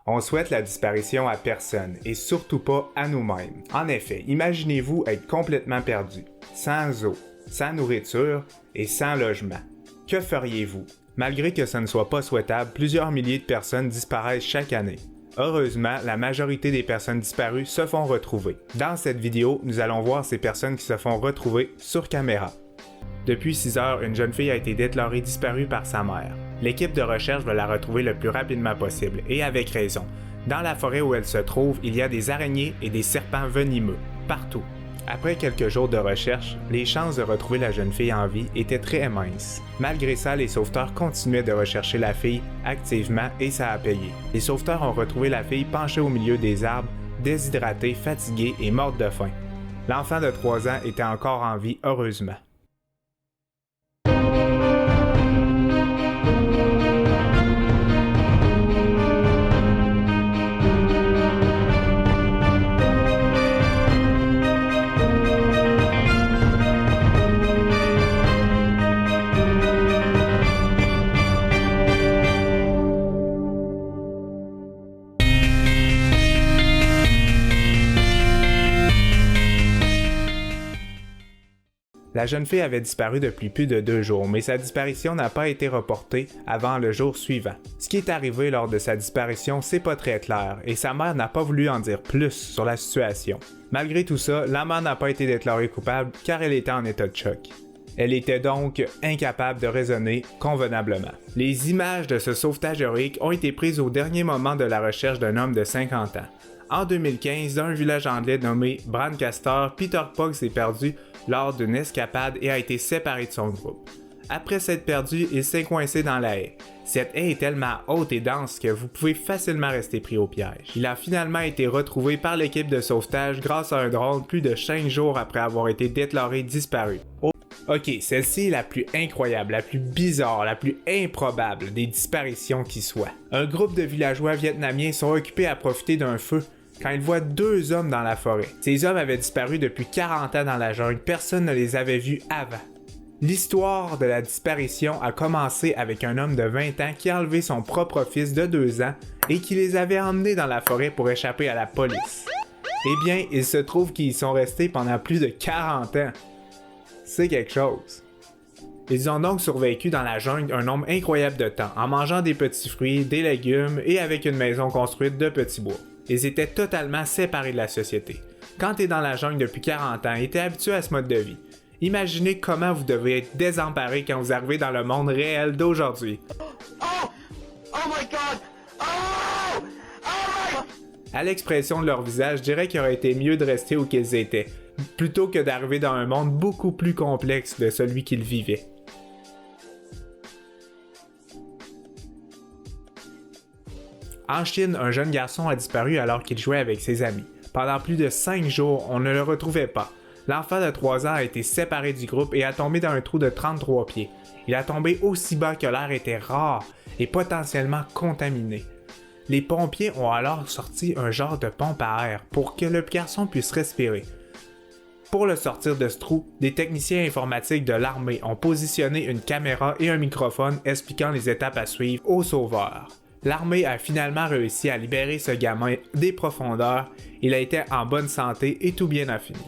On souhaite la disparition à personne et surtout pas à nous-mêmes. En effet, imaginez-vous être complètement perdu, sans eau, sans nourriture et sans logement. Que feriez-vous? Malgré que ce ne soit pas souhaitable, plusieurs milliers de personnes disparaissent chaque année. Heureusement, la majorité des personnes disparues se font retrouver. Dans cette vidéo, nous allons voir ces personnes qui se font retrouver sur caméra. Depuis 6 heures, une jeune fille a été déclarée disparue par sa mère. L'équipe de recherche veut la retrouver le plus rapidement possible, et avec raison. Dans la forêt où elle se trouve, il y a des araignées et des serpents venimeux, partout. Après quelques jours de recherche, les chances de retrouver la jeune fille en vie étaient très minces. Malgré ça, les sauveteurs continuaient de rechercher la fille activement et ça a payé. Les sauveteurs ont retrouvé la fille penchée au milieu des arbres, déshydratée, fatiguée et morte de faim. L'enfant de 3 ans était encore en vie, heureusement. La jeune fille avait disparu depuis plus de 2 jours, mais sa disparition n'a pas été reportée avant le jour suivant. Ce qui est arrivé lors de sa disparition, c'est pas très clair, et sa mère n'a pas voulu en dire plus sur la situation. Malgré tout ça, la mère n'a pas été déclarée coupable car elle était en état de choc. Elle était donc incapable de raisonner convenablement. Les images de ce sauvetage héroïque ont été prises au dernier moment de la recherche d'un homme de 50 ans. En 2015, dans un village anglais nommé Brancaster, Peter Pugh s'est perdu lors d'une escapade et a été séparé de son groupe. Après s'être perdu, il s'est coincé dans la haie. Cette haie est tellement haute et dense que vous pouvez facilement rester pris au piège. Il a finalement été retrouvé par l'équipe de sauvetage grâce à un drone plus de 5 jours après avoir été déclaré disparu. Ok, celle-ci est la plus incroyable, la plus bizarre, la plus improbable des disparitions qui soient. Un groupe de villageois vietnamiens sont occupés à profiter d'un feu quand ils voient 2 hommes dans la forêt. Ces hommes avaient disparu depuis 40 ans dans la jungle, personne ne les avait vus avant. L'histoire de la disparition a commencé avec un homme de 20 ans qui a enlevé son propre fils de 2 ans et qui les avait emmenés dans la forêt pour échapper à la police. Eh bien, il se trouve qu'ils y sont restés pendant plus de 40 ans. C'est quelque chose. Ils ont donc survécu dans la jungle un nombre incroyable de temps, en mangeant des petits fruits, des légumes et avec une maison construite de petits bois. Ils étaient totalement séparés de la société. Quand tu es dans la jungle depuis 40 ans et tu es habitué à ce mode de vie, imaginez comment vous devez être désemparé quand vous arrivez dans le monde réel d'aujourd'hui. À l'expression de leur visage, je dirais qu'il aurait été mieux de rester où qu'ils étaient, plutôt que d'arriver dans un monde beaucoup plus complexe de celui qu'ils vivaient. En Chine, un jeune garçon a disparu alors qu'il jouait avec ses amis. Pendant plus de 5 jours, on ne le retrouvait pas. L'enfant de 3 ans a été séparé du groupe et a tombé dans un trou de 33 pieds. Il a tombé aussi bas que l'air était rare et potentiellement contaminé. Les pompiers ont alors sorti un genre de pompe à air pour que le garçon puisse respirer. Pour le sortir de ce trou, des techniciens informatiques de l'armée ont positionné une caméra et un microphone expliquant les étapes à suivre aux sauveurs. L'armée a finalement réussi à libérer ce gamin des profondeurs, il a été en bonne santé et tout bien a fini.